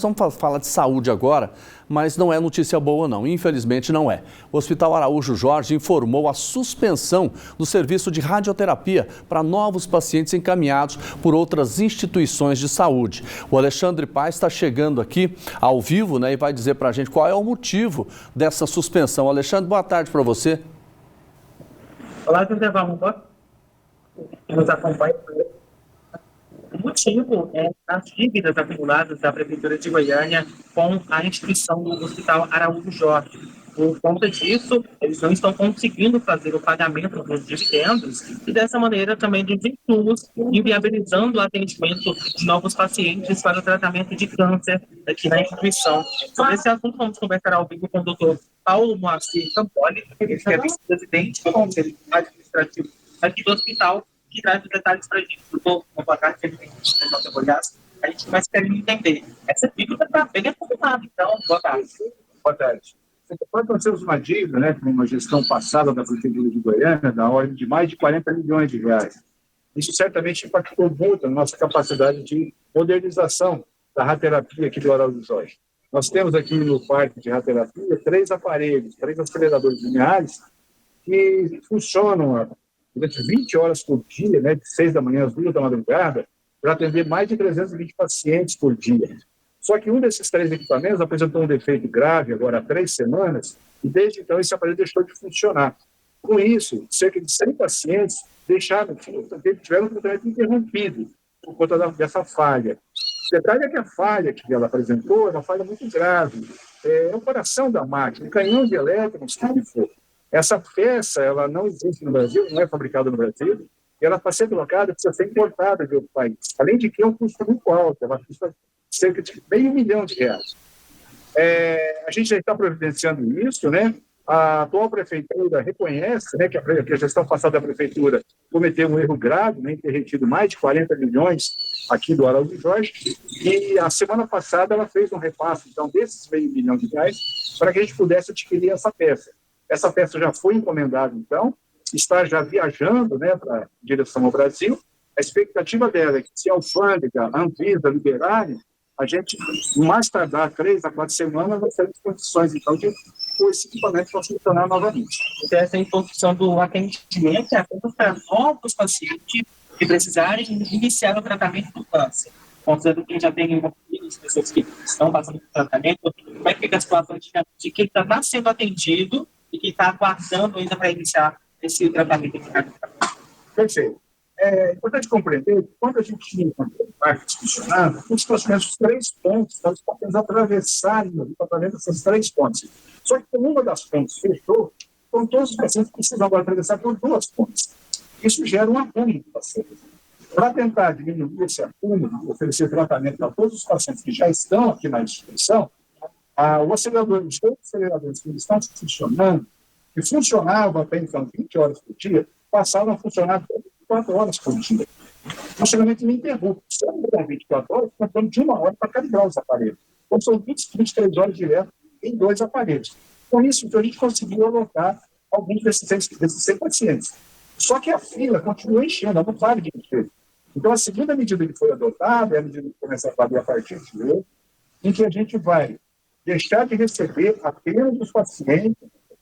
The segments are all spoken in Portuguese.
Vamos falar de saúde agora, mas não é notícia boa não, infelizmente não é. O Hospital Araújo Jorge informou a suspensão do serviço de radioterapia para novos pacientes encaminhados por outras instituições de saúde. O Alexandre Paes está chegando aqui ao vivo, e vai dizer para a gente qual é o motivo dessa suspensão. Alexandre, boa tarde para você. Olá, José Valmir, que nos acompanha. O motivo é as dívidas acumuladas da Prefeitura de Goiânia com a instituição do Hospital Araújo Jorge. Por conta disso, eles não estão conseguindo fazer o pagamento dos dividendos e, dessa maneira, também dos insumos, inviabilizando o atendimento de novos pacientes para o tratamento de câncer aqui na instituição. Sobre esse assunto, vamos conversar ao vivo com o Dr. Paulo Moacir Campoli, ele é vice-presidente do Conselho Administrativo aqui do hospital, que traz os detalhes para a gente. Doutor, boa tarde, a gente começa querendo entender. Essa dívida está bem acumulada, então, boa tarde. Boa tarde. Nós temos uma dívida, com uma gestão passada da Prefeitura de Goiânia, da ordem de mais de 40 milhões de reais. Isso certamente impactou muito a nossa capacidade de modernização da radioterapia aqui do Araújo Jorge. Nós temos aqui no parque de radioterapia 3 aparelhos, 3 aceleradores lineares, que funcionam durante 20 horas por dia, de 6 da manhã às 2 da madrugada, para atender mais de 320 pacientes por dia. Só que um desses 3 equipamentos apresentou um defeito grave agora há 3 semanas, e desde então esse aparelho deixou de funcionar. Com isso, cerca de 100 pacientes tiveram o tratamento interrompido por conta dessa falha. O detalhe é que a falha que ela apresentou é uma falha muito grave. É o coração da máquina, um canhão de elétrons que for. Essa peça, ela não existe no Brasil, não é fabricada no Brasil, e ela, para ser colocada, precisa ser importada de outro país. Além de que é um custo muito alto, ela custa cerca de R$500 milhão. A gente já está providenciando isso, A atual prefeitura reconhece, que a gestão passada da prefeitura cometeu um erro grave, em ter retido mais de 40 milhões aqui do Araújo Jorge, e a semana passada ela fez um repasse, então, desses R$500 milhões para que a gente pudesse adquirir essa peça. Essa peça já foi encomendada, então, está já viajando para a direção ao Brasil. A expectativa dela é que, se a alfândega, a Anvisa liberarem, a gente, mais tardar 3 a 4 semanas, vai ter condições, então, de esse equipamento para funcionar novamente. Então, essa introdução do atendimento é apenas para novos pacientes que precisarem iniciar o tratamento do câncer. Considerando que já tem as pessoas que estão passando por tratamento, como é que fica a situação de quem está sendo atendido e que está aguardando ainda para iniciar esse tratamento? Perfeito. É importante compreender que quando a gente tinha o parque funcionando, os próximos 3 pontos, nós podemos atravessar o tratamento dessas 3 pontes. Só que como uma das pontes fechou, então todos os pacientes precisam agora atravessar por 2 pontes. Isso gera um acúmulo de pacientes. Para tentar diminuir esse acúmulo, oferecer tratamento para todos os pacientes que já estão aqui na instituição, os 3 aceleradores que estão funcionando, que funcionavam até então 20 horas por dia, passaram a funcionar 24 horas por dia. Funcionamento ininterrupto. Se eu não 24 horas, nós estamos de 1 hora para calibrar os aparelhos. Então, são 23 horas direto em 2 aparelhos. Com isso, a gente conseguiu alocar alguns desses 100 pacientes. Só que a fila continua enchendo, ela não para de encher. Então, a segunda medida que foi adotada é a medida que começa a valer a partir de hoje, em que a gente vai deixar de receber apenas os pacientes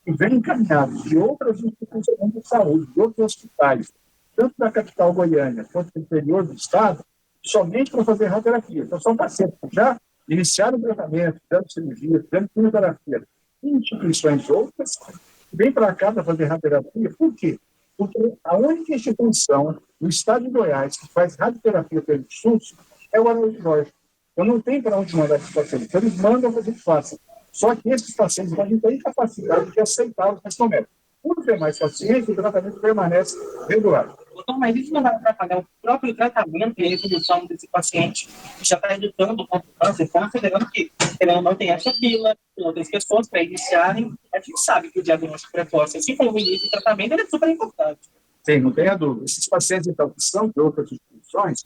que vêm encaminhados de outras instituições de saúde, de outros hospitais, tanto da capital Goiânia quanto do interior do estado, somente para fazer radioterapia. Então, são pacientes que já iniciaram o tratamento, dando cirurgia, dando quimioterapia, em instituições outras, que vêm para cá para fazer radioterapia. Por quê? Porque a única instituição no estado de Goiás que faz radioterapia pelo SUS é o Araújo Jorge. Eu não tenho para onde mandar esses pacientes. Então, eles mandam que a gente faça. Só que esses pacientes não têm capacidade de aceitar o medicamento. Por ter mais pacientes, o tratamento permanece regular. Doutor, mas isso não vai atrapalhar o próprio tratamento e a evolução desse paciente que já está editando contra o câncer, considerando que ele não tem essa fila, com outras pessoas para iniciarem. A gente sabe que o diagnóstico precoce, assim como o início do tratamento, ele é super importante. Sim, não tenha dúvida. Esses pacientes, então, que são de outras instituições,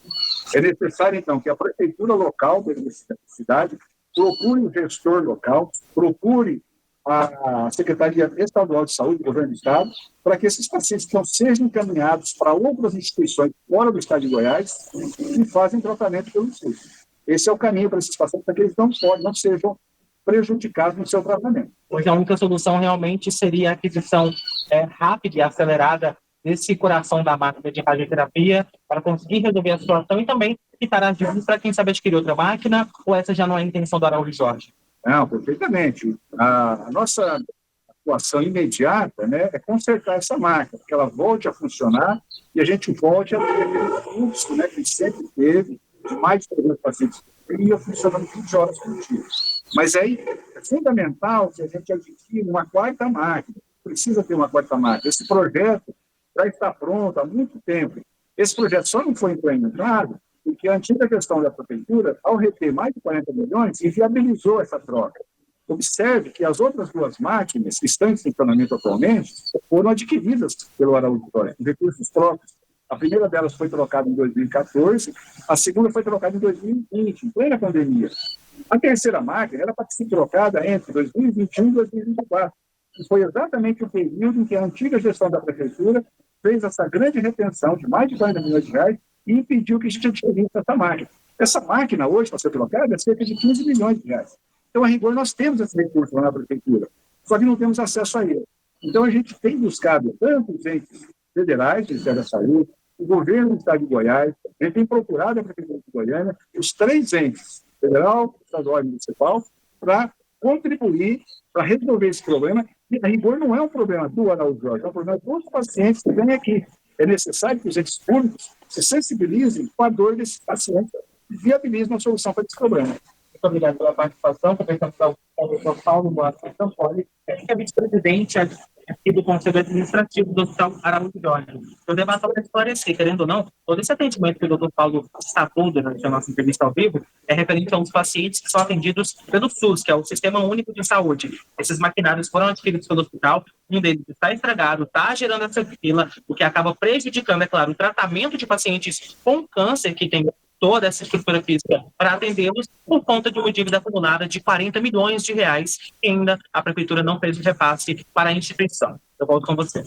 é necessário, então, que a prefeitura local da cidade procure o gestor local, procure a Secretaria Estadual de Saúde, do Governo do Estado, para que esses pacientes não sejam encaminhados para outras instituições fora do Estado de Goiás e fazem tratamento pelo SUS. Esse é o caminho para esses pacientes, para que eles não sejam prejudicados no seu tratamento. Hoje a única solução realmente seria a aquisição rápida e acelerada desse coração da máquina de radioterapia para conseguir resolver a situação e também quitar as dívidas para quem sabe adquirir outra máquina, ou essa já não é a intenção do Araújo Jorge? Não, perfeitamente. A nossa atuação imediata, né, é consertar essa máquina, que ela volte a funcionar e a gente volte a ter aquele fluxo, né, que sempre teve, de mais de 300 pacientes por dia, funcionando 20 horas por dia. Mas aí é fundamental que a gente adquira uma quarta máquina. Precisa ter uma quarta máquina. Esse projeto já está pronto há muito tempo. Esse projeto só não foi implementado porque a antiga gestão da prefeitura, ao reter mais de 40 milhões, inviabilizou essa troca. Observe que as outras duas máquinas que estão em funcionamento atualmente foram adquiridas pelo Araújo Jorge, com recursos próprios. A primeira delas foi trocada em 2014, a segunda foi trocada em 2020, em plena pandemia. A terceira máquina era para ser trocada entre 2021 e 2024. E foi exatamente o período em que a antiga gestão da prefeitura fez essa grande retenção de mais de 40 milhões de reais e impediu que a gente adquirisse essa máquina. Essa máquina, hoje, para ser trocada, é cerca de 15 milhões de reais. Então, a rigor, nós temos esse recurso lá na prefeitura, só que não temos acesso a ele. Então, a gente tem buscado tanto os entes federais, o Ministério da Saúde, o governo do Estado de Goiás, a gente tem procurado a Prefeitura de Goiânia, os três entes, federal, estadual e municipal, para contribuir para resolver esse problema. E, a rigor, não é um problema do Araújo Jorge, é um problema dos pacientes que vêm aqui. É necessário que os entes públicos se sensibilizem com a dor desses pacientes e viabilizem uma solução para esse problema. Muito obrigado pela participação. Conversamos com o doutor Paulo Moacir Sampoli, que é vice-presidente aqui do Conselho Administrativo do Hospital Araújo Jorge. Eu debato para esclarecer, querendo ou não, todo esse atendimento que o doutor Paulo destacou durante a nossa entrevista ao vivo é referente a uns pacientes que são atendidos pelo SUS, que é o Sistema Único de Saúde. Esses maquinários foram adquiridos pelo hospital, um deles está estragado, está gerando essa fila, o que acaba prejudicando, é claro, o tratamento de pacientes com câncer que tem toda essa estrutura física para atendê-los por conta de uma dívida acumulada de 40 milhões de reais que ainda a prefeitura não fez o repasse para a instituição. Eu volto com você.